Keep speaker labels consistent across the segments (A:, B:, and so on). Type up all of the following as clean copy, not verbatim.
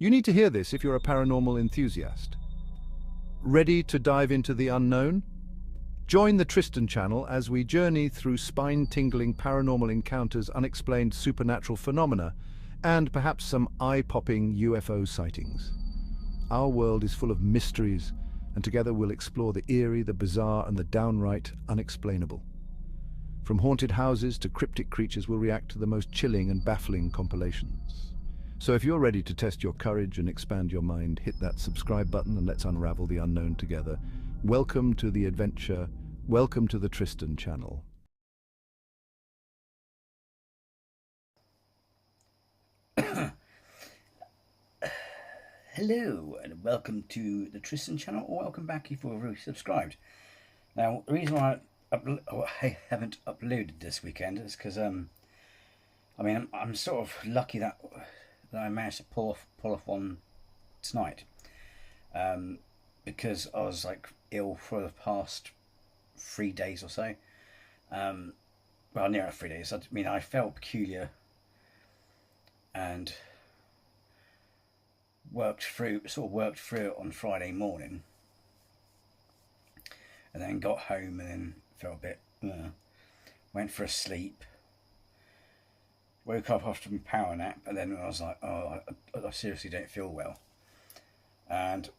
A: You need to hear this if you're a paranormal enthusiast. Ready to dive into the unknown? Join the Tristan channel as we journey through spine-tingling paranormal encounters, unexplained supernatural phenomena, and perhaps some eye-popping UFO sightings. Our world is full of mysteries, and together we'll explore the eerie, the bizarre, and the downright unexplainable. From haunted houses to cryptic creatures, we'll react to the most chilling and baffling compilations. So if you're ready to test your courage and expand your mind, hit that subscribe button and let's unravel the unknown together. Welcome to the adventure. Welcome to the Tristan channel.
B: Hello and welcome to the Tristan channel, or welcome back if you've already subscribed. Now, the reason why I haven't uploaded this weekend is because I'm sort of lucky that I managed to pull off one tonight, because I was like ill for the past 3 days or so. Well, near 3 days. I mean, I felt peculiar and worked through it on Friday morning, and then got home and then felt a bit went for a sleep, woke up after my power nap, and then I was like, oh, I seriously don't feel well. And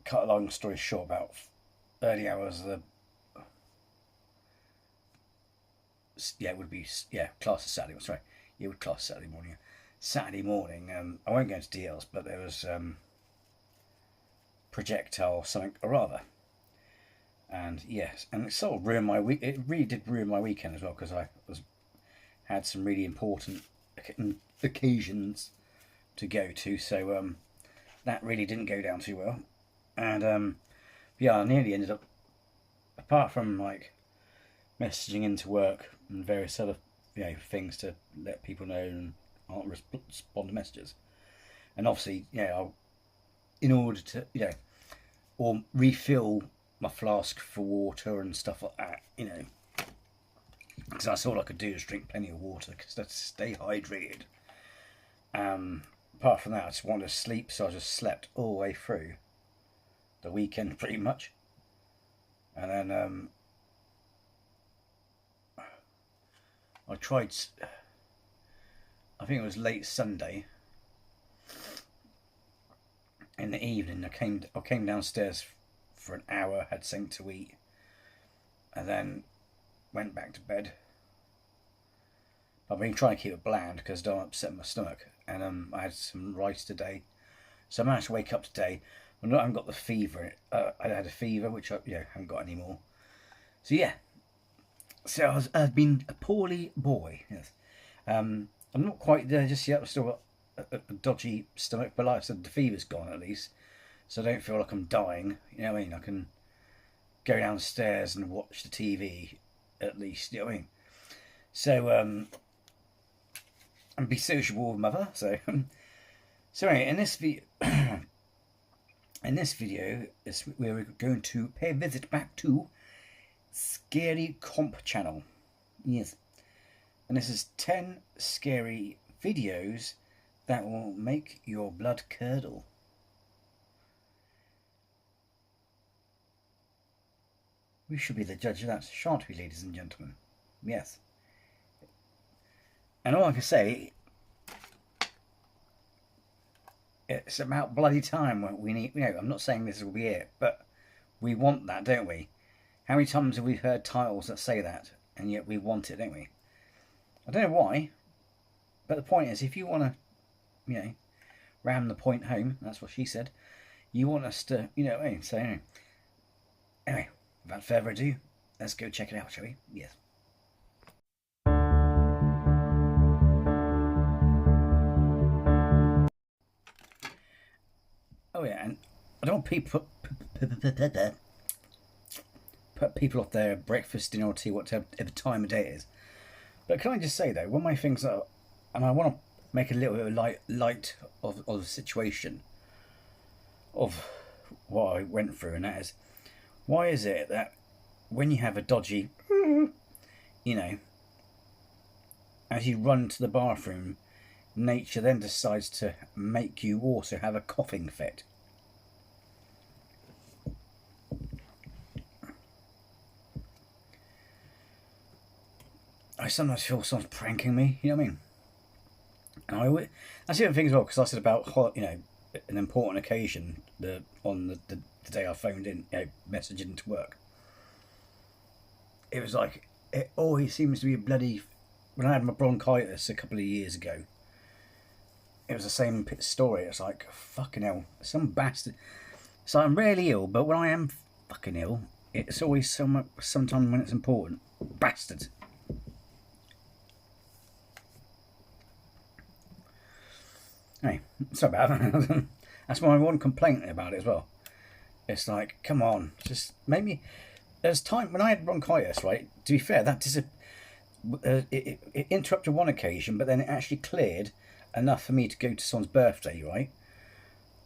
B: cut a long story short, about early hours of the class of Saturday. That's right. Yeah, would class Saturday morning. Saturday morning, I won't go into details, but there was projectile something or other, and yes, and it sort of ruined my week. It really did ruin my weekend as well, because I had some really important occasions to go to, so that really didn't go down too well. And I nearly ended up, apart from like messaging into work and various other things to let people know and I'll respond to messages, and obviously in order to or refill my flask for water and stuff like that, because that's all I could do, is drink plenty of water, because to stay hydrated. Apart from that, I just wanted to sleep, so I just slept all the way through the weekend pretty much, and then I tried. I think it was late Sunday in the evening. I came downstairs for an hour, had something to eat, and then went back to bed. I've been trying to keep it bland because I don't upset my stomach, and I had some rice today, so I managed to wake up today. I haven't got the fever. I had a fever, which I haven't got anymore. So yeah, so I've been a poorly boy. Yes. I'm not quite there just yet. I've still got a dodgy stomach, but like I said, the fever's gone at least, so I don't feel like I'm dying. You know what I mean? I can go downstairs and watch the TV at least. You know what I mean? So and be sociable with mother. So anyway, in this video, we're going to pay a visit back to Scarycomp channel. Yes. And this is 10 scary videos that will make your blood curdle. We should be the judge of that, shan't we, ladies and gentlemen? Yes. And all I can say, it's about bloody time when we need, I'm not saying this will be it, but we want that, don't we? How many times have we heard titles that say that, and yet we want it, don't we? I don't know why, but the point is, if you want to, ram the point home, that's what she said, you want us to, so anyway, without further ado, let's go check it out, shall we? Yes. Oh yeah, and I don't put people off their breakfast, dinner or tea, whatever time of day it is. But can I just say though, one of my things that, and I want to make a little bit of light of the situation of what I went through, and that is, why is it that when you have a dodgy, as you run to the bathroom, nature then decides to make you also have a coughing fit. I sometimes feel someone's pranking me, you know what I mean? And that's the other thing as well, because I said about, you know, an important occasion on the day I phoned in, you know, messaging into work. It was like, it always seems to be a bloody... When I had my bronchitis a couple of years ago, it was the same story. It's like, fucking hell, some bastard. So I'm rarely ill, but when I am fucking ill, it's always sometime when it's important. Bastard. Hey, sorry about that. That's my one complaint about it as well. It's like, come on, just make me... There's time when I had bronchitis, right? To be fair, that it interrupted one occasion, but then it actually cleared enough for me to go to someone's birthday, right?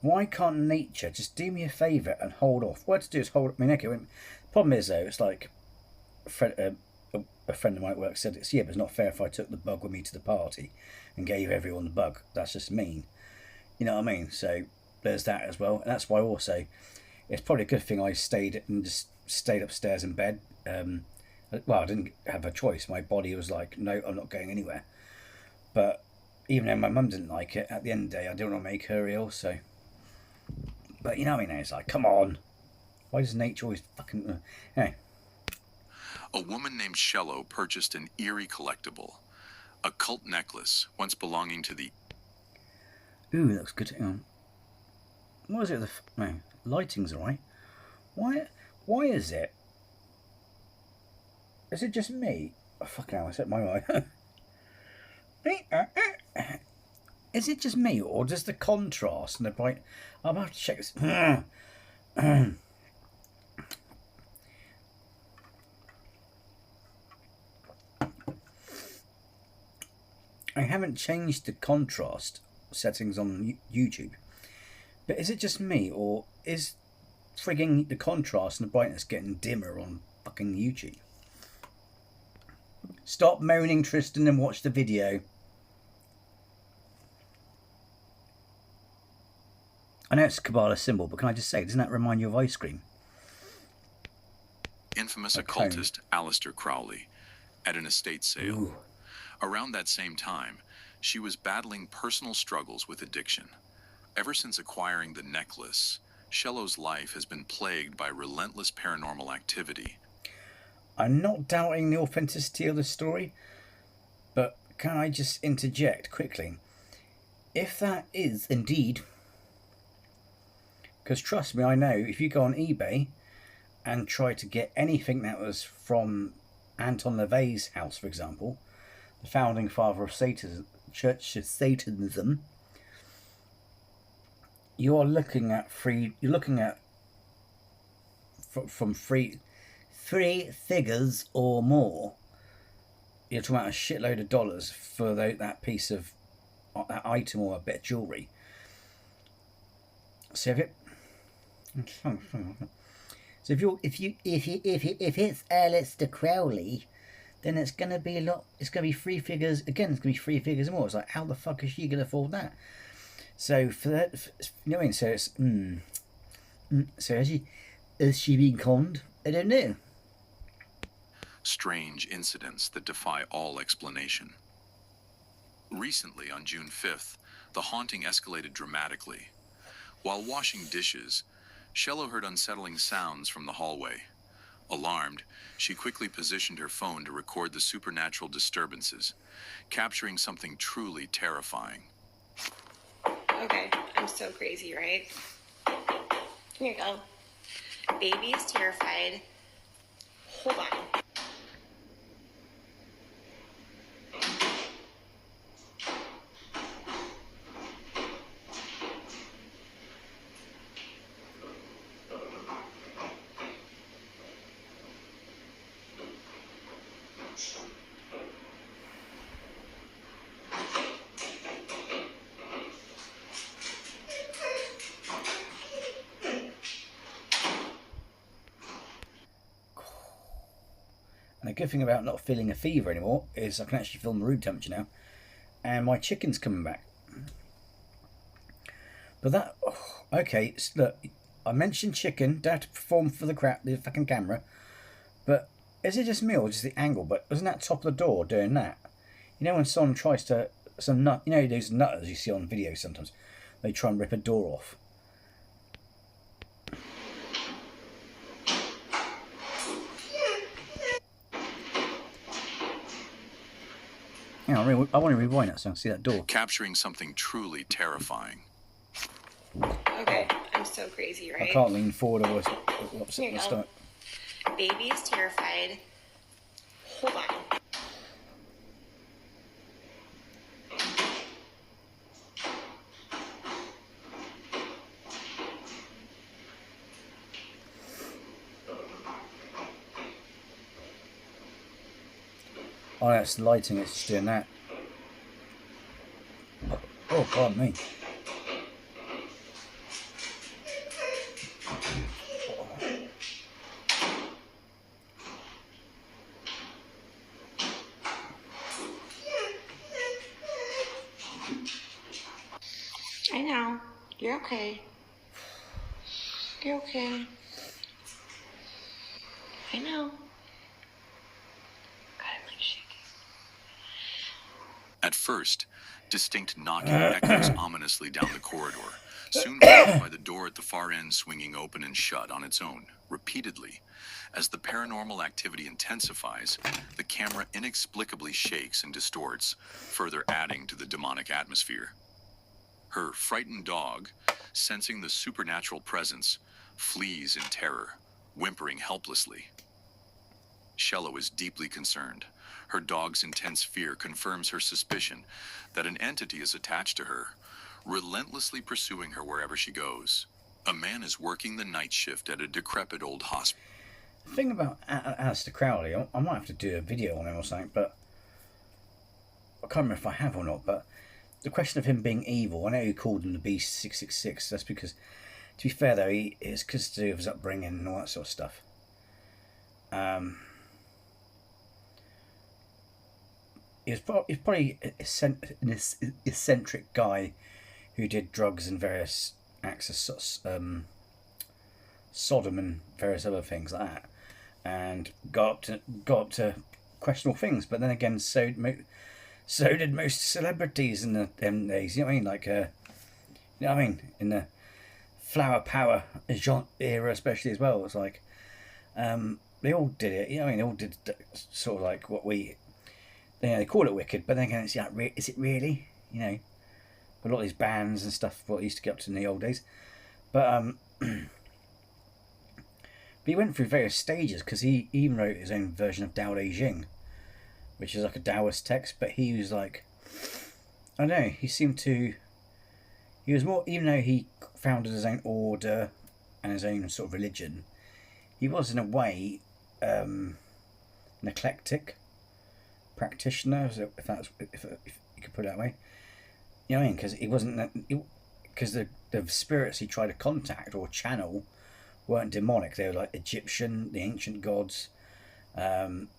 B: Why can't nature just do me a favour and hold off? What to do is hold... I mean, okay, the problem is, though, it's like a friend of mine at work said, but it's not fair if I took the bug with me to the party and gave everyone the bug. That's just mean. You know what I mean? So there's that as well. And that's why also, it's probably a good thing I stayed upstairs in bed. Well, I didn't have a choice. My body was like, no, I'm not going anywhere. But even though my mum didn't like it, at the end of the day, I didn't want to make her ill, so... But you know what I mean? It's like, come on. Why does nature always fucking... Anyway.
C: A woman named Shello purchased an eerie collectible, a cult necklace once belonging to the...
B: Ooh, that looks good. What is it? No, lighting's alright. Why is it? Is it just me? Oh, fucking hell, I set my eye. Is it just me, or does the contrast and the bright... I'm going to have to check this. I haven't changed the contrast settings on YouTube, but is it just me, or is frigging the contrast and the brightness getting dimmer on fucking YouTube? Stop moaning, Tristan, and watch the video. I know it's a Kabbalah symbol, but can I just say, doesn't that remind you of ice cream?
C: Infamous occultist Aleister Crowley at an estate sale.
B: Ooh.
C: Around that same time, she was battling personal struggles with addiction. Ever since acquiring the necklace, Shello's life has been plagued by relentless paranormal activity.
B: I'm not doubting the authenticity of the story, but can I just interject quickly? If that is indeed... Because trust me, I know, if you go on eBay and try to get anything that was from Anton LaVey's house, for example, the founding father of Satanism, Church of Satanism, you're looking at from three figures or more. You're talking about a shitload of dollars for that piece of that item or a bit of jewellery. So if it's Aleister Crowley, then it's gonna be a lot. It's gonna be three figures again. It's gonna be three figures and more. It's like, how the fuck is she gonna afford that? So for that, you know what I mean? So it's so has she been conned? I don't know.
C: Strange incidents that defy all explanation. Recently, on June 5th, the haunting escalated dramatically. While washing dishes, Shello heard unsettling sounds from the hallway. Alarmed, she quickly positioned her phone to record the supernatural disturbances, capturing something truly terrifying.
D: Okay, I'm so crazy, right? Here you go. Baby is terrified. Hold on.
B: And the good thing about not feeling a fever anymore is I can actually feel my room temperature now. and my chicken's coming back. But that, okay, look, I mentioned chicken, don't have to perform for the fucking camera, but is it just me or just the angle? But isn't that top of the door doing that? You know when someone tries to, some nut, you know those nutters you see on videos sometimes, they try and rip a door off. Hang on, I want to rewind that so I can see that door.
C: Capturing something truly terrifying.
D: Okay, I'm so crazy, right?
B: I can't lean forward or upset my stomach.
D: Baby is terrified. Hold on.
B: Oh, that's lighting, it's just doing that. Oh, pardon me.
D: I know. You're okay. You're okay. I know. God, I'm like shaking.
C: At first, distinct knocking echoes ominously down the corridor, soon followed by the door at the far end swinging open and shut on its own, repeatedly. As the paranormal activity intensifies, the camera inexplicably shakes and distorts, further adding to the demonic atmosphere. Her frightened dog, sensing the supernatural presence, flees in terror, whimpering helplessly. Shello is deeply concerned. Her dog's intense fear confirms her suspicion that an entity is attached to her, relentlessly pursuing her wherever she goes. A man is working the night shift at a decrepit old hospital.
B: The thing about Aleister Crowley, I might have to do a video on him or something, but I can't remember if I have or not, but the question of him being evil, I know he called him the Beast 666, that's because, to be fair though, it's because of his upbringing and all that sort of stuff. He's probably an eccentric guy who did drugs and various acts of Sodom and various other things like that, and got up to questionable things. But then again, so did most celebrities in them days. You know what I mean? Like, you know what I mean? In the flower power era, especially as well. It's like they all did it. You know what I mean? They all did sort of like what we. They call it wicked, but then again, it's like, is it really? You know, a lot of these bands and stuff, what he used to get up to in the old days. But but he went through various stages because he even wrote his own version of Tao Te Ching, which is like a Taoist text. But he was like, I don't know, he was more, even though he founded his own order and his own sort of religion, he was in a way an eclectic practitioner, if you could put it that way. You know what I mean? Because he wasn't, because the spirits he tried to contact or channel weren't demonic. They were like Egyptian, the ancient gods. And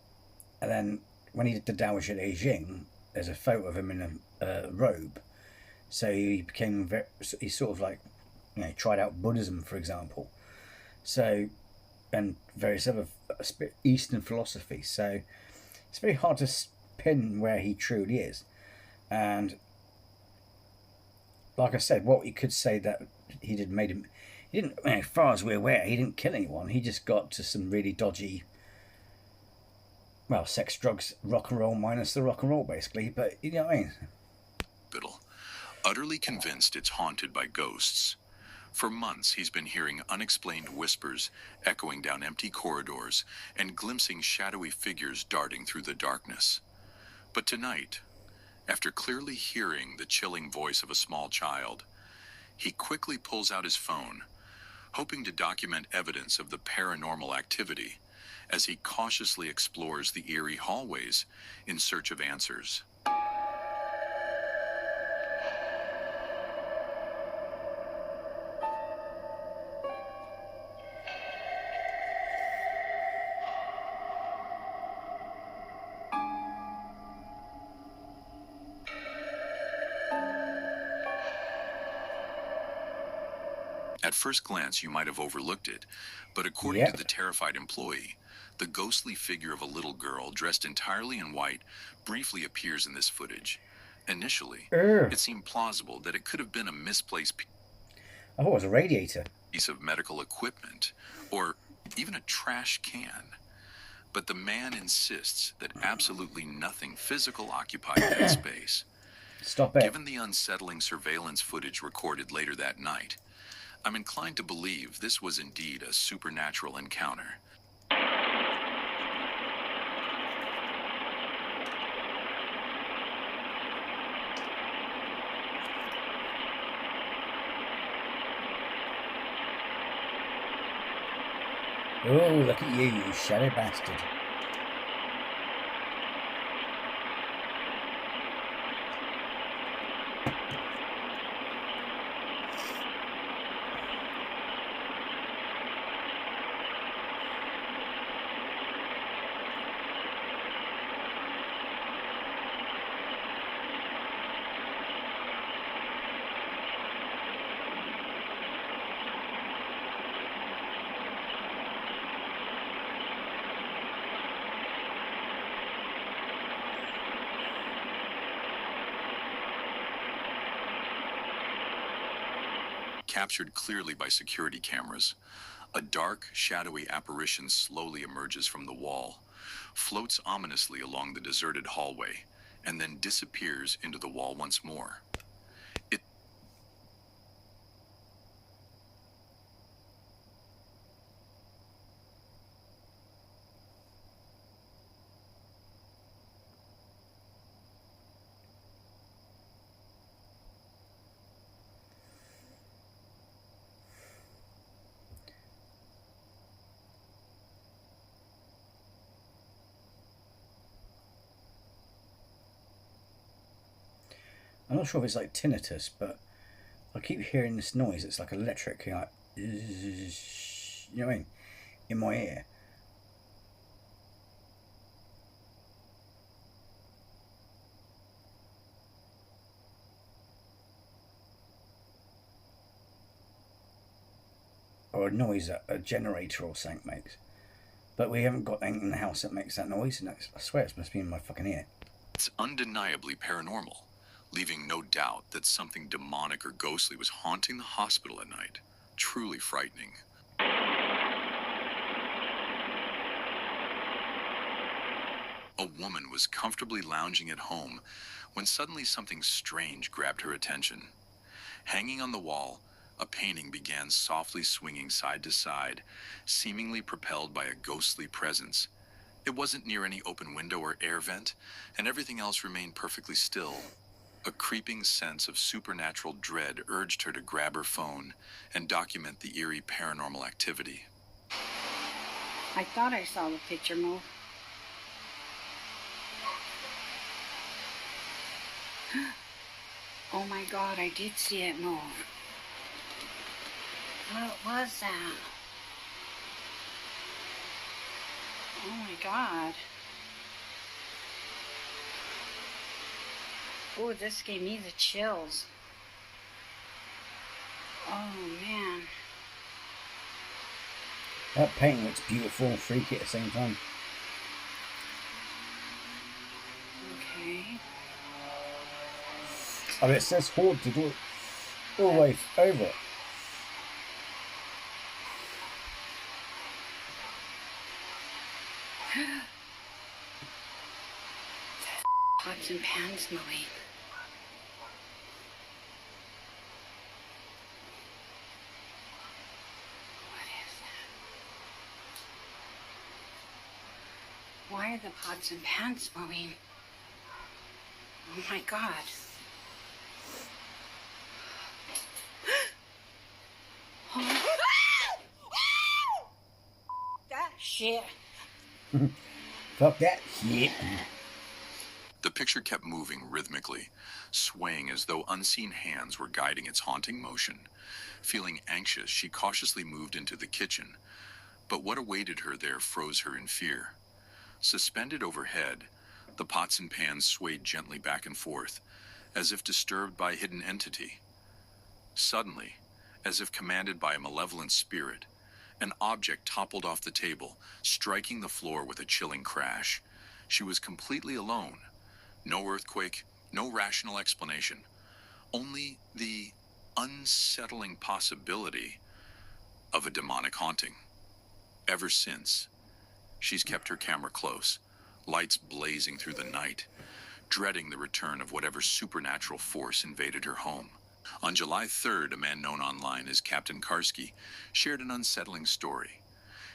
B: then when he did the Tao Te Ching, there's a photo of him in a robe. So he became he sort of like, you know, tried out Buddhism, for example. So, and various other Eastern philosophies. So it's very hard to pin where he truly is. And like I said, what you could say that he didn't, as far as we're aware, he didn't kill anyone. He just got to some really dodgy, well, sex, drugs, rock and roll, minus the rock and roll, basically. But you know what I mean?
C: Utterly convinced it's haunted by ghosts. For months, he's been hearing unexplained whispers echoing down empty corridors and glimpsing shadowy figures darting through the darkness. But tonight, after clearly hearing the chilling voice of a small child, he quickly pulls out his phone, hoping to document evidence of the paranormal activity as he cautiously explores the eerie hallways in search of answers. At first glance, you might have overlooked it, but according to the terrified employee, the ghostly figure of a little girl dressed entirely in white briefly appears in this footage. Initially, it seemed plausible that it could have been a misplaced
B: I thought it was a radiator.
C: Piece of medical equipment, or even a trash can. But the man insists that absolutely nothing physical occupied that space.
B: Stop it.
C: Given the unsettling surveillance footage recorded later that night, I'm inclined to believe this was indeed a supernatural encounter.
B: Oh, look at you, you shadow bastard.
C: Captured clearly by security cameras, a dark, shadowy apparition slowly emerges from the wall, floats ominously along the deserted hallway, and then disappears into the wall once more.
B: I'm not sure if it's like tinnitus, but I keep hearing this noise. It's like electric, like, you know what I mean, in my ear. Or a noise that a generator or something makes. But we haven't got anything in the house that makes that noise, and I swear it must be in my fucking ear.
C: It's undeniably paranormal, leaving no doubt that something demonic or ghostly was haunting the hospital at night. Truly frightening. A woman was comfortably lounging at home when suddenly something strange grabbed her attention. Hanging on the wall, a painting began softly swinging side to side, seemingly propelled by a ghostly presence. It wasn't near any open window or air vent, and everything else remained perfectly still. A creeping sense of supernatural dread urged her to grab her phone and document the eerie paranormal activity.
E: I thought I saw the picture move. Oh my God, I did see it move. What was that? Oh my God. Oh, this gave me the chills. Oh man.
B: That painting looks beautiful and freaky at the same time.
E: Okay.
B: I mean, it says haunted all the way over it.
E: Pots and pans moving. What is that? Why are the pots and pans moving? Oh my God. Oh. That shit.
B: Fuck that shit.
C: The picture kept moving rhythmically, swaying as though unseen hands were guiding its haunting motion. Feeling anxious, she cautiously moved into the kitchen, but what awaited her there froze her in fear. Suspended overhead, the pots and pans swayed gently back and forth, as if disturbed by a hidden entity. Suddenly, As if commanded by a malevolent spirit, an object toppled off the table, striking the floor with a chilling crash. She was completely alone. No earthquake, no rational explanation. Only the unsettling possibility of a demonic haunting. Ever since, she's kept her camera close, lights blazing through the night, dreading the return of whatever supernatural force invaded her home. On July 3rd, a man known online as Captain Karski shared an unsettling story.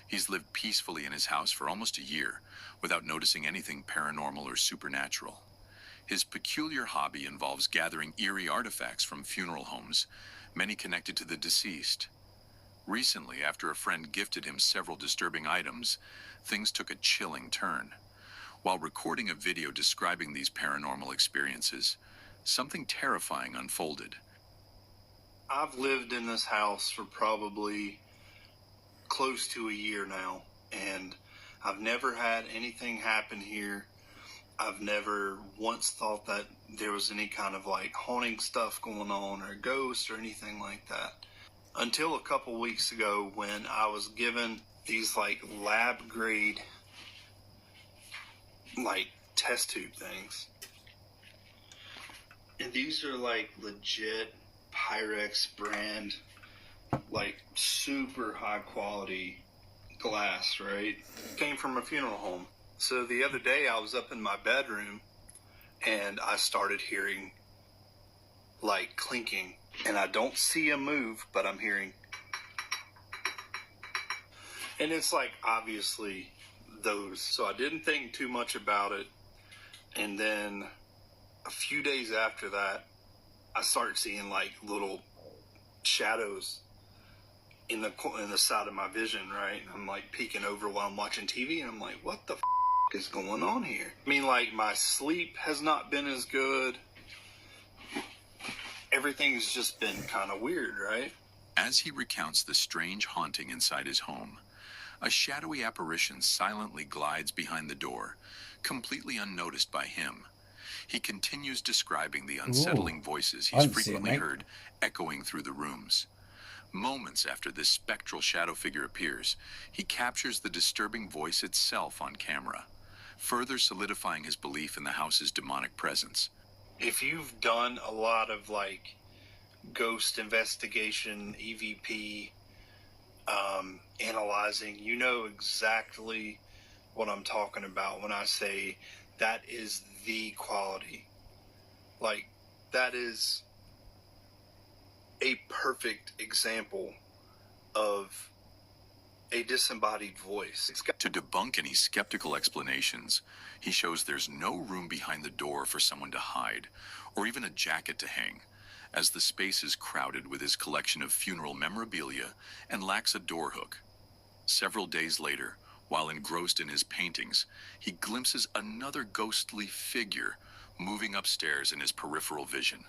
C: He's lived peacefully in his house for almost a year without noticing anything paranormal or supernatural. His peculiar hobby involves gathering eerie artifacts from funeral homes, many connected to the deceased. Recently, after a friend gifted him several disturbing items, things took a chilling turn. While recording a video describing these paranormal experiences, something terrifying unfolded.
F: I've lived in this house for probably close to a year now, and I've never had anything happen here. I've never once thought that there was any kind of like haunting stuff going on or ghosts or anything like that. Until a couple weeks ago when I was given these like lab grade like test tube things. And these are like legit Pyrex brand, like super high quality glass, right? Came from a funeral home. So the other day I was up in my bedroom and I started hearing like clinking, and I don't see a move, but I'm hearing. And it's like obviously those. So I didn't think too much about it. And then a few days after that, I started seeing like little shadows in the side of my vision, right? And I'm like peeking over while I'm watching TV, and I'm like, what the f*** is going on here? I mean, like my sleep has not been as good. Everything's just been kind of weird, right?
C: As he recounts the strange haunting inside his home, a shadowy apparition silently glides behind the door, completely unnoticed by him. He continues describing the unsettling voices he's frequently heard echoing through the rooms. Moments after this spectral shadow figure appears, he captures the disturbing voice itself on camera, further solidifying his belief in the house's demonic presence.
F: If you've done a lot of like ghost investigation, EVP, analyzing, you know exactly what I'm talking about when I say that is the quality. Like, that is a perfect example of a disembodied voice.
C: To debunk any skeptical explanations, he shows there's no room behind the door for someone to hide, or even a jacket to hang, as the space is crowded with his collection of funeral memorabilia and lacks a door hook. Several days later, while engrossed in his paintings, he glimpses another ghostly figure moving upstairs in his peripheral vision.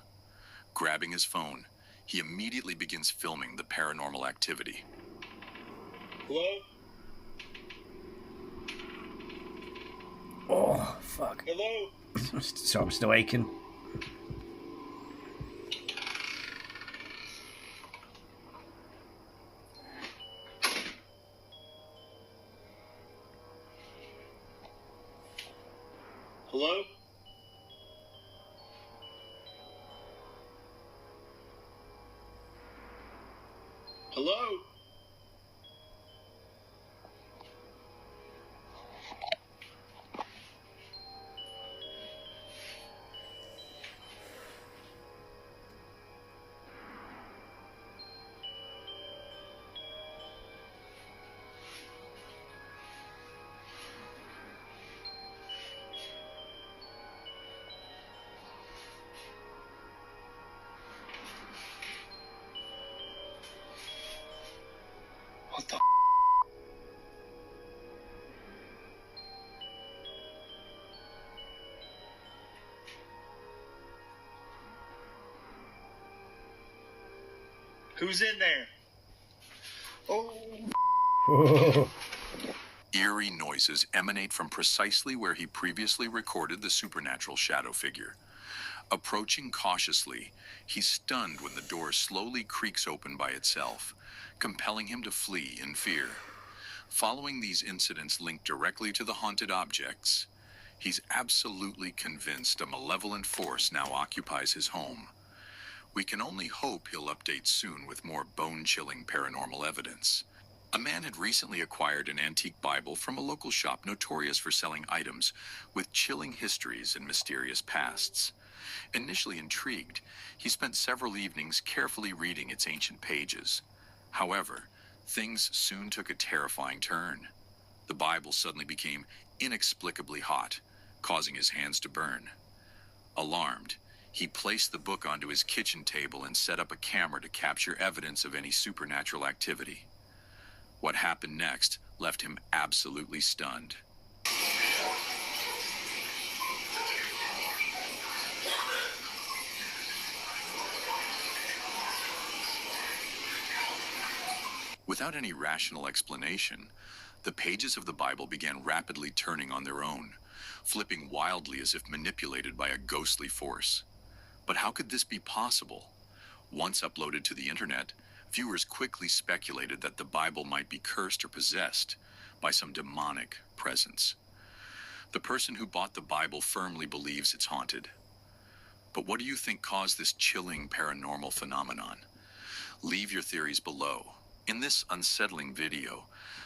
C: Grabbing his phone, he immediately begins filming the paranormal activity.
F: Hello?
B: Oh, fuck.
F: Hello?
B: So I'm still aching.
F: Hello? Hello? What the? Who's in there? Oh.
C: Eerie noises emanate from precisely where he previously recorded the supernatural shadow figure. Approaching cautiously, he's stunned when the door slowly creaks open by itself, compelling him to flee in fear. Following these incidents linked directly to the haunted objects, he's absolutely convinced a malevolent force now occupies his home. We can only hope he'll update soon with more bone-chilling paranormal evidence. A man had recently acquired an antique Bible from a local shop notorious for selling items with chilling histories and mysterious pasts. Initially intrigued, he spent several evenings carefully reading its ancient pages. However, things soon took a terrifying turn. The Bible suddenly became inexplicably hot, causing his hands to burn. Alarmed, he placed the book onto his kitchen table and set up a camera to capture evidence of any supernatural activity. What happened next left him absolutely stunned. Without any rational explanation, the pages of the Bible began rapidly turning on their own, flipping wildly as if manipulated by a ghostly force. But how could this be possible? Once uploaded to the internet, viewers quickly speculated that the Bible might be cursed or possessed by some demonic presence. The person who bought the Bible firmly believes it's haunted. But what do you think caused this chilling paranormal phenomenon? Leave your theories below. In this unsettling video,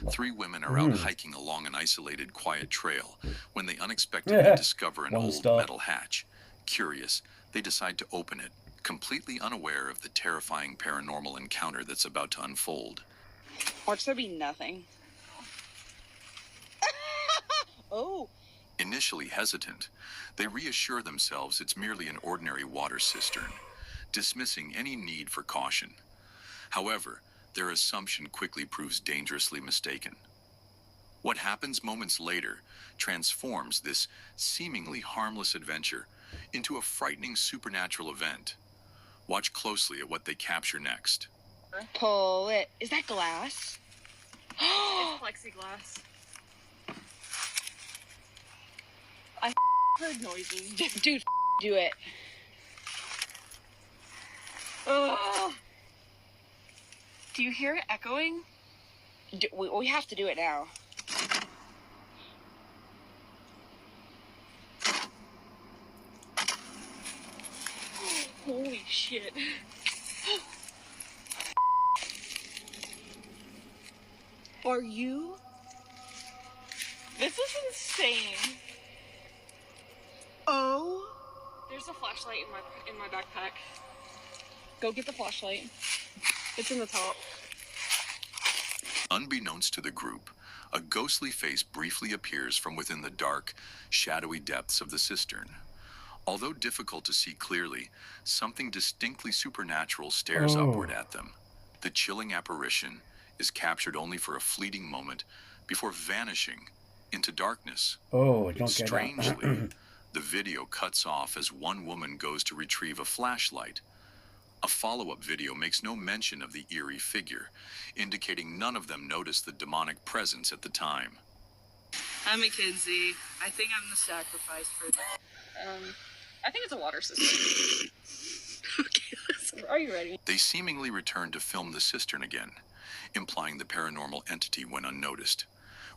C: 3 women are out hiking along an isolated, quiet trail when they unexpectedly discover an old metal hatch. Curious, they decide to open it, completely unaware of the terrifying paranormal encounter that's about to unfold.
G: Watch there be nothing. Oh.
C: Initially hesitant, they reassure themselves it's merely an ordinary water cistern, dismissing any need for caution. However, their assumption quickly proves dangerously mistaken. What happens moments later transforms this seemingly harmless adventure into a frightening supernatural event. Watch closely at what they capture next.
G: Pull it. Is that glass?
D: It's plexiglass.
G: I heard noises. Dude, do it.
D: Ugh. Do you hear it echoing?
G: We have to do it now.
D: Holy shit. Are you? This is insane. Oh. There's a flashlight in my backpack.
G: Go get the flashlight.
D: It's in the top.
C: Unbeknownst to the group, a ghostly face briefly appears from within the dark, shadowy depths of the cistern. Although difficult to see clearly, something distinctly supernatural stares upward at them. The chilling apparition is captured only for a fleeting moment before vanishing into darkness.
B: Oh, don't get
C: Strangely, the video cuts off as one woman goes to retrieve a flashlight. A follow-up video makes no mention of the eerie figure, indicating none of them noticed the demonic presence at the time.
H: I'm Mackenzie. I think I'm the sacrifice for that.
D: I think it's a water system.
H: Okay,
D: Are you ready?
C: They seemingly return to film the cistern again, implying the paranormal entity went unnoticed.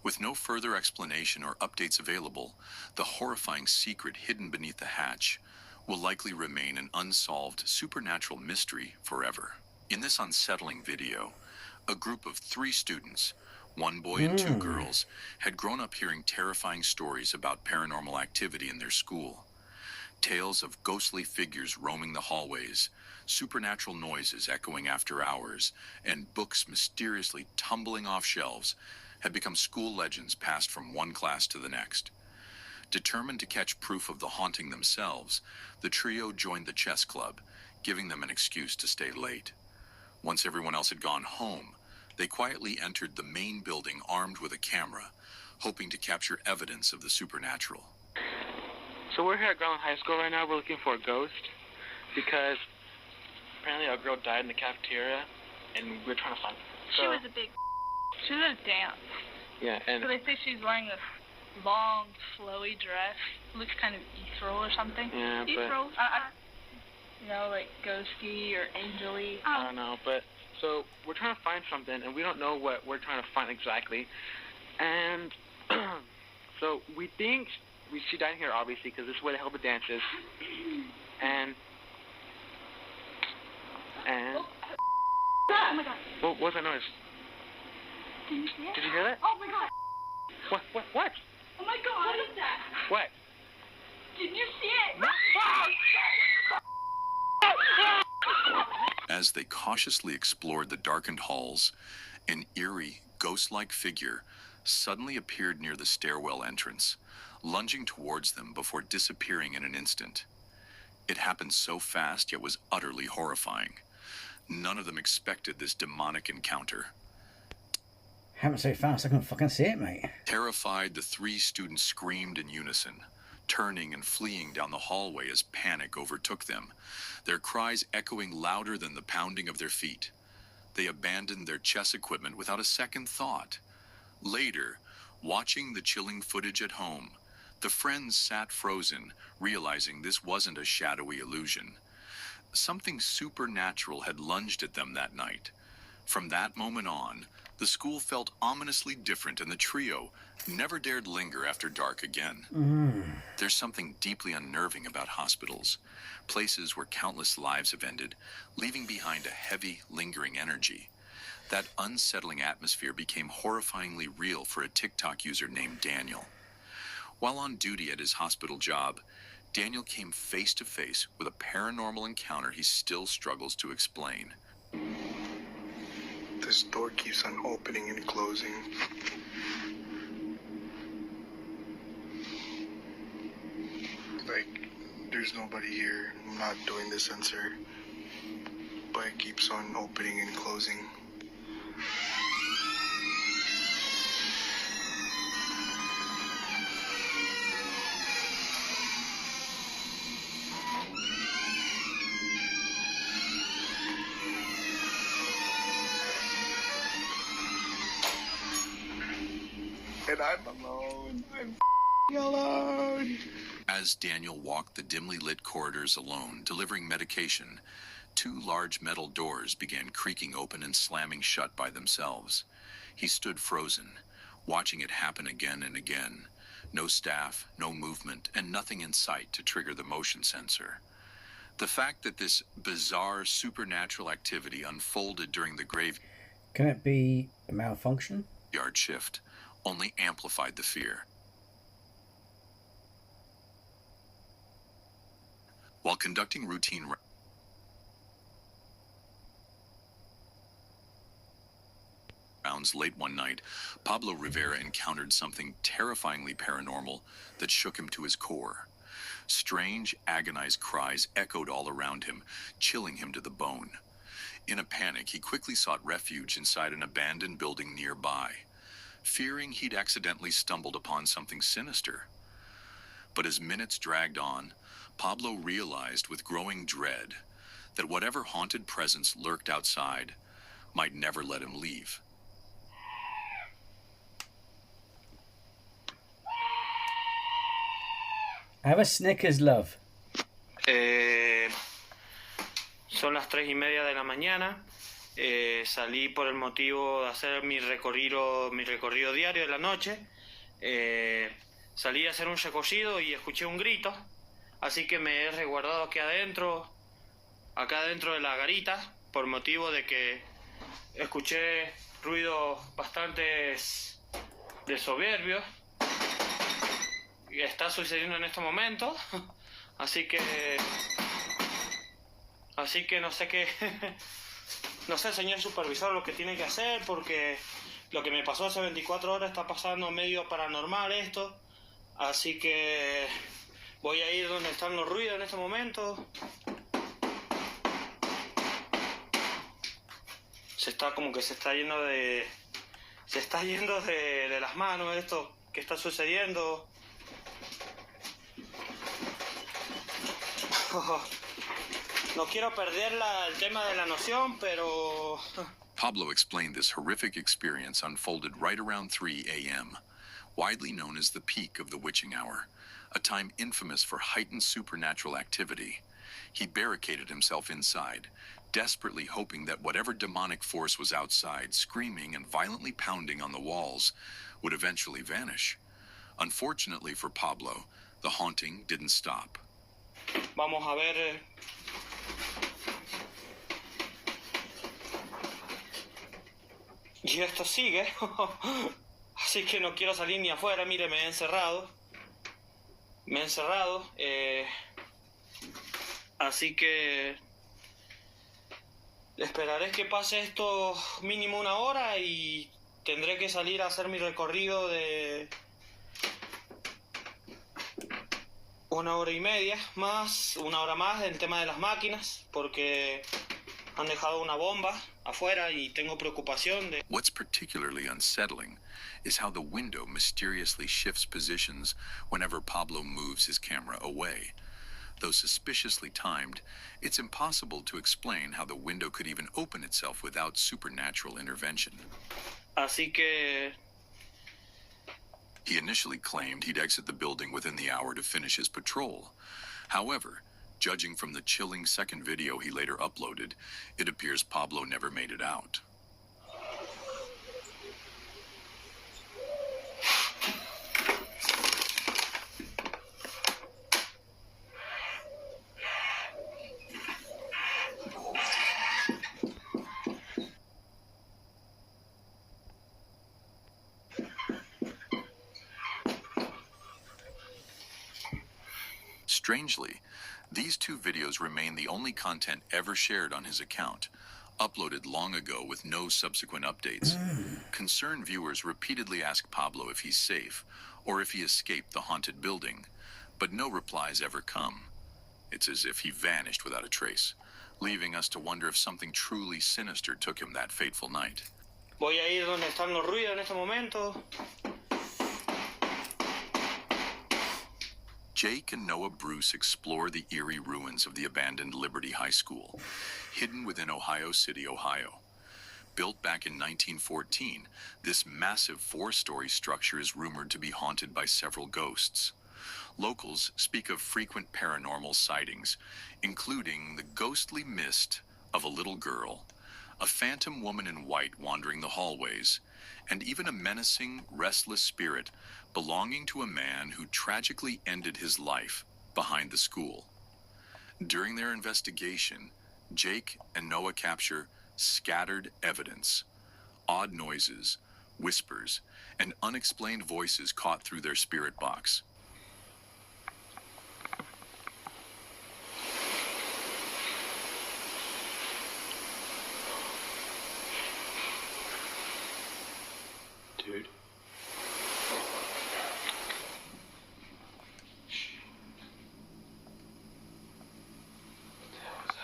C: With no further explanation or updates available, the horrifying secret hidden beneath the hatch will likely remain an unsolved supernatural mystery forever. In this unsettling video, a group of 3 students, 1 boy and 2 girls, had grown up hearing terrifying stories about paranormal activity in their school. Tales of ghostly figures roaming the hallways, supernatural noises echoing after hours, and books mysteriously tumbling off shelves had become school legends passed from one class to the next. Determined to catch proof of the haunting themselves, the trio joined the chess club, giving them an excuse to stay late. Once everyone else had gone home, they quietly entered the main building armed with a camera, hoping to capture evidence of the supernatural.
I: So we're here at Garland High School right now. We're looking for a ghost because apparently a girl died in the cafeteria, and we're trying to find her.
H: She was a big. She was at a dance.
I: Yeah, and
H: So they say she's wearing long, flowy dress. Looks kind of ethereal or something.
I: Yeah,
H: ethereal? You know, like ghosty or angel-y.
I: I don't know, but so we're trying to find something, and we don't know what we're trying to find exactly. And so we think she died here, obviously, because this is where the hell the dance is. And
H: oh my god.
I: What was that noise?
H: Did you see it?
I: Did you hear that?
H: Oh my god.
I: What?
H: Oh my god. What is that?
I: What?
H: Did you see it?
C: As they cautiously explored the darkened halls, an eerie, ghost-like figure suddenly appeared near the stairwell entrance, lunging towards them before disappearing in an instant. It happened so fast, yet was utterly horrifying. None of them expected this demonic encounter.
B: Happened so fast I couldn't fucking see it, mate.
C: Terrified, the three students screamed in unison, turning and fleeing down the hallway as panic overtook them, their cries echoing louder than the pounding of their feet. They abandoned their chess equipment without a second thought. Later, watching the chilling footage at home, the friends sat frozen, realizing this wasn't a shadowy illusion. Something supernatural had lunged at them that night. From that moment on, the school felt ominously different, and the trio never dared linger after dark again. There's something deeply unnerving about hospitals, places where countless lives have ended, leaving behind a heavy, lingering energy. That unsettling atmosphere became horrifyingly real for a TikTok user named Daniel. While on duty at his hospital job, Daniel came face to face with a paranormal encounter he still struggles to explain.
F: This door keeps on opening and closing. Like, there's nobody here. I'm not doing the sensor. But it keeps on opening and closing. And I'm alone. I'm alone.
C: As Daniel walked the dimly lit corridors alone, delivering medication, two large metal doors began creaking open and slamming shut by themselves. He stood frozen, watching it happen again and again. No staff, no movement, and nothing in sight to trigger the motion sensor. The fact that this bizarre supernatural activity unfolded during the graveyard
B: Can it be a malfunction?
C: shift only amplified the fear. While conducting routine rounds late one night, Pablo Rivera encountered something terrifyingly paranormal that shook him to his core. Strange, agonized cries echoed all around him, chilling him to the bone. In a panic, he quickly sought refuge inside an abandoned building nearby, fearing he'd accidentally stumbled upon something sinister. But as minutes dragged on, Pablo realized with growing dread that whatever haunted presence lurked outside might never let him leave.
B: Have a Snickers, love.
J: Son las 3:30 de la mañana. Salí por el motivo de hacer mi recorrido diario de la noche. Salí a hacer un recocido y escuché un grito, así que me he resguardado acá adentro de la garita, por motivo de que escuché ruidos bastante de soberbios. Y está sucediendo en este momento, así que no sé qué. No sé, señor supervisor, lo que tiene que hacer, porque lo que me pasó hace 24 horas está pasando medio paranormal esto. Así que voy a ir donde están los ruidos en este momento. Se está yendo de las manos esto que está sucediendo. No quiero perder el tema de la noción, pero...
C: Pablo explained this horrific experience unfolded right around 3 a.m., Widely known as the peak of the witching hour, a time infamous for heightened supernatural activity, he barricaded himself inside, desperately hoping that whatever demonic force was outside, screaming and violently pounding on the walls, would eventually vanish. Unfortunately for Pablo, the haunting didn't stop.
J: Vamos a ver. Y esto sigue. Así que no quiero salir ni afuera. Mire, me he encerrado. Así que esperaré que pase esto mínimo una hora y tendré que salir a hacer mi recorrido de 1 hora y media más, 1 hora más del tema de las máquinas, porque han dejado una bomba afuera y tengo preocupación de...
C: What's particularly unsettling is how the window mysteriously shifts positions whenever Pablo moves his camera away. Though suspiciously timed, it's impossible to explain how the window could even open itself without supernatural intervention.
J: Así que...
C: He initially claimed he'd exit the building within the hour to finish his patrol. However, judging from the chilling second video he later uploaded, it appears Pablo never made it out. Strangely, these two videos remain the only content ever shared on his account, uploaded long ago with no subsequent updates. Concerned viewers repeatedly ask Pablo if he's safe, or if he escaped the haunted building, but no replies ever come. It's as if he vanished without a trace, leaving us to wonder if something truly sinister took him that fateful night.
J: Voy a ir donde están los ruidos en este momento.
C: Jake and Noah Bruce explore the eerie ruins of the abandoned Liberty High School, hidden within Ohio City, Ohio. Built back in 1914, this massive 4-story structure is rumored to be haunted by several ghosts. Locals speak of frequent paranormal sightings, including the ghostly mist of a little girl, a phantom woman in white wandering the hallways, and even a menacing, restless spirit belonging to a man who tragically ended his life behind the school. During their investigation, Jake and Noah capture scattered evidence, odd noises, whispers, and unexplained voices caught through their spirit box.
J: Dude.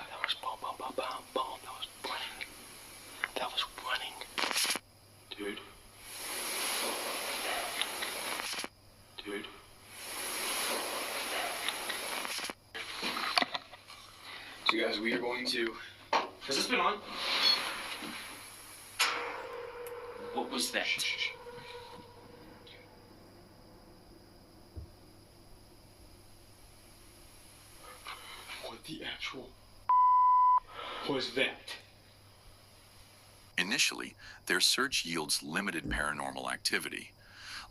J: That was boom, boom, boom, boom, boom. That was running. That was running. Dude. Dude.
K: So guys, we are going to...
J: Has this been on?
K: What was that?
J: What the actual was that?
C: Initially, their search yields limited paranormal activity.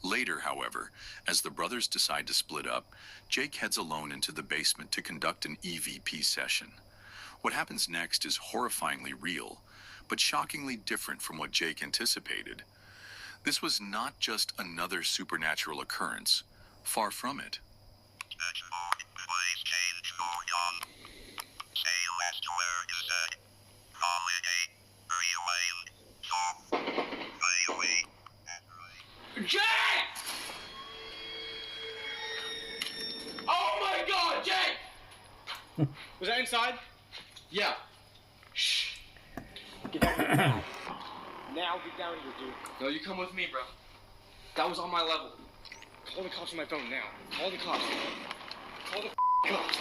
C: Later, however, as the brothers decide to split up, Jake heads alone into the basement to conduct an EVP session. What happens next is horrifyingly real, but shockingly different from what Jake anticipated. This was not just another supernatural occurrence. Far from it.
J: Jake! Oh my God, Jake! Was that inside? Yeah. Shh. Get down here now. Now get down here, dude.
K: No, you come with me, bro. That was on my level.
J: Call the cops on my phone now. Call the cops. Call the cops.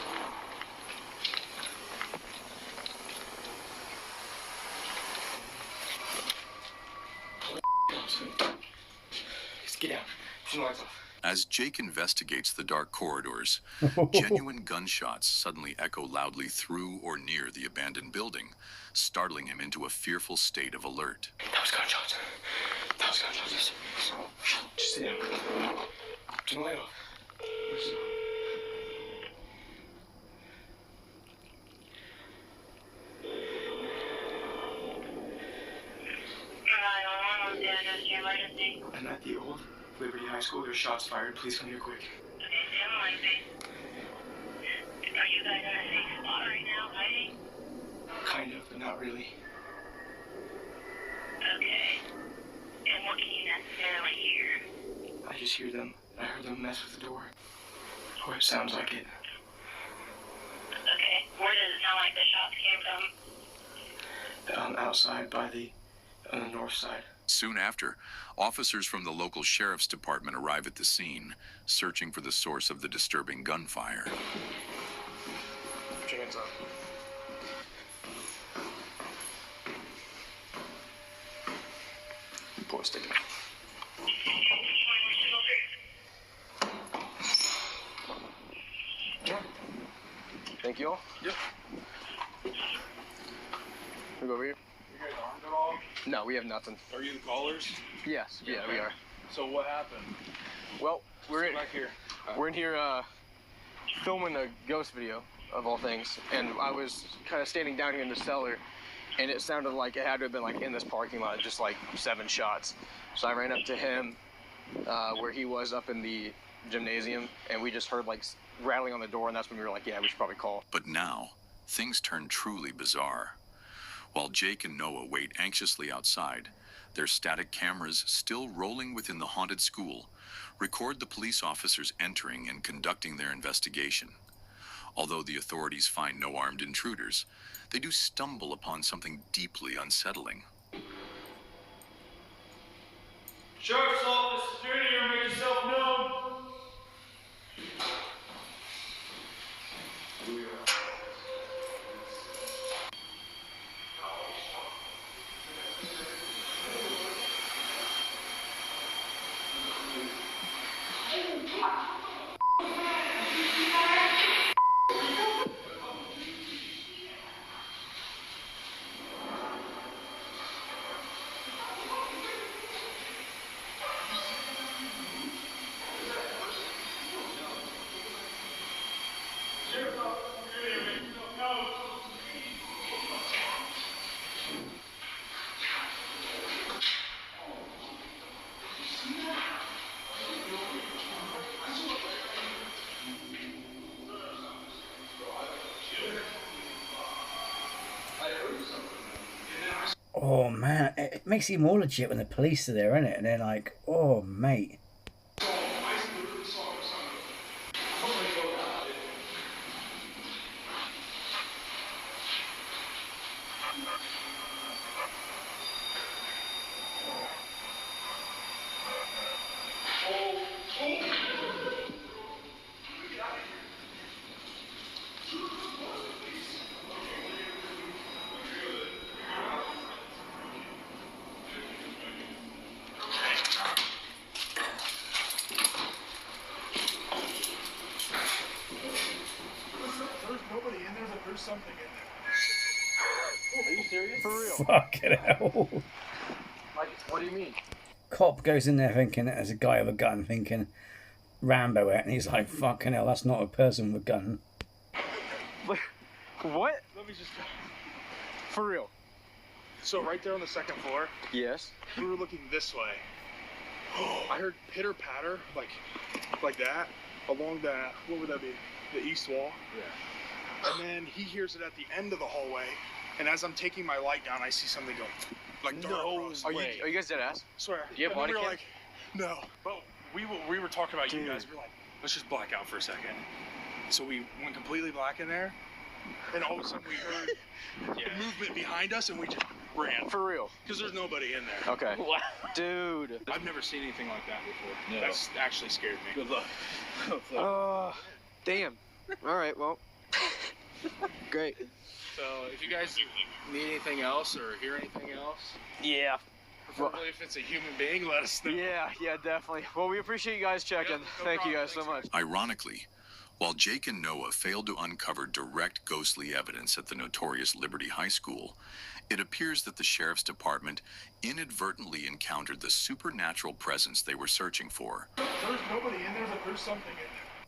J: Just get down.
K: Turn the lights off.
C: As Jake investigates the dark corridors, genuine gunshots suddenly echo loudly through or near the abandoned building, startling him into a fearful state of alert.
K: That was gunshots. That was gunshots. Just sit down. Turn the light off. And at the old Liberty High School, there's shots fired. Please come here quick.
L: Are you guys in a safe spot right now, fighting?
K: Kind of, but not really.
L: Okay. And what can you necessarily hear?
K: I just hear them. I heard them mess with the door. Or it sounds like it.
L: Okay. Where does it sound like the shots came from?
K: Outside by on the north side.
C: Soon after, officers from the local sheriff's department arrive at the scene, searching for the source of the disturbing gunfire.
K: Put your hands up. Pull a stick in.
M: Thank you all.
K: Yep.
M: We go over here.
N: You guys armed at all?
M: No, we have nothing.
N: Are you the callers?
M: Yes, yeah, we are.
N: So what happened?
M: Well, we're in
N: back here.
M: We're in here filming a ghost video of all things, and I was kind of standing down here in the cellar, and it sounded like it had to have been like in this parking lot, just like 7 shots. So I ran up to him where he was up in the gymnasium, and we just heard like rattling on the door, and that's when we were like, yeah, we should probably call.
C: But now, things turn truly bizarre. While Jake and Noah wait anxiously outside, their static cameras still rolling within the haunted school record the police officers entering and conducting their investigation. Although the authorities find no armed intruders, they do stumble upon something deeply unsettling.
N: Sheriff's office, is there any here? Make yourself known.
B: Oh man, it makes it more legit when the police are there, isn't it? And they're like, oh mate.
N: Something in there. Are you serious?
M: For real?
B: Fucking hell.
M: Like, what do you mean?
B: Cop goes in there thinking, as a guy with a gun, thinking Rambo it, and he's like, fucking hell, that's not a person with a gun.
M: What?
N: Let me just...
M: For real?
N: So right there on the second floor,
M: Yes.
N: we were looking this way. I heard pitter patter, like that, along that, what would that be? The east wall?
M: Yeah.
N: And then he hears it at the end of the hallway, and as I'm taking my light down, I see something go, like, dart across.
M: Are you guys dead ass?
N: Swear.
M: Do you have
N: And
M: body
N: then we were
M: cam?
N: like, no. But we were talking about you guys. We were like, let's just black out for a second. So we went completely black in there, and all of a sudden we heard movement behind us, and we just ran.
M: For real?
N: Because there's nobody in there.
M: Okay. Dude.
N: I've never seen anything like that before. No. That's actually scared me.
K: Good luck.
M: Damn. All right, well.
N: Great. So if you guys need anything else or hear anything else,
M: Yeah.
N: Preferably if it's a human being, let us know.
M: Yeah, definitely. Well, we appreciate you guys checking. Thank you guys so much.
C: Ironically, while Jake and Noah failed to uncover direct ghostly evidence at the notorious Liberty High School, it appears that the sheriff's department inadvertently encountered the supernatural presence they were searching for.
N: There's nobody in there, but there's something in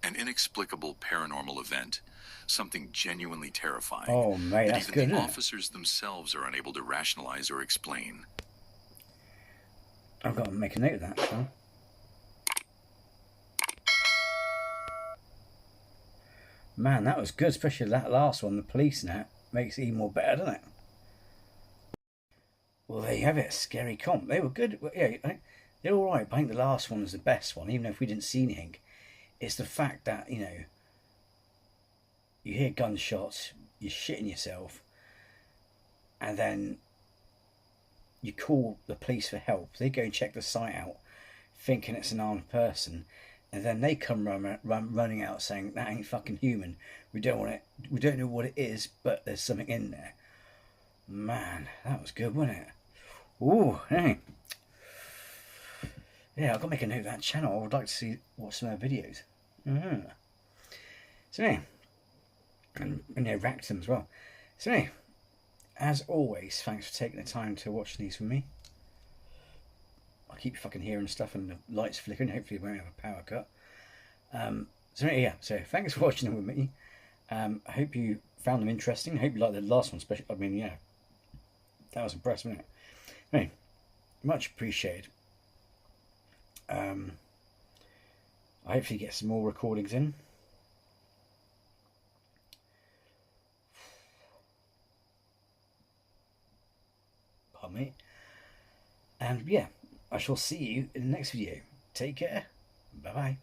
N: there.
C: An inexplicable paranormal event, something genuinely terrifying.
B: Oh, mate,
C: that
B: that's
C: even
B: good,
C: the
B: isn't it?
C: officers themselves are unable to rationalize or explain.
B: I've got to make a note of that, so. Man, that was good, especially that last one, the police and that. Makes it even more better, doesn't it? Well, there you have it, Scarycomp. They were good. Yeah, they're all right, but I think the last one was the best one, even if we didn't see anything. It's the fact that, you know, you hear gunshots, you're shitting yourself, and then you call the police for help. They go and check the site out, thinking it's an armed person, and then they come running out saying, that ain't fucking human. We don't want it. We don't know what it is, but there's something in there. Man, that was good, wasn't it? Ooh, hey. Yeah, I've got to make a note of that channel. I would like to watch some of their videos. So anyway, and react to them as well. So anyway, as always, thanks for taking the time to watch these with me. I keep fucking hearing stuff and the lights flickering. Hopefully we won't have a power cut. So anyway, yeah, so thanks for watching them with me. I hope you found them interesting. I hope you liked the last one, especially. I mean, yeah, that was impressive, wasn't it? Anyway, much appreciated. I hopefully get some more recordings in. Pardon me. And yeah, I shall see you in the next video. Take care. Bye bye.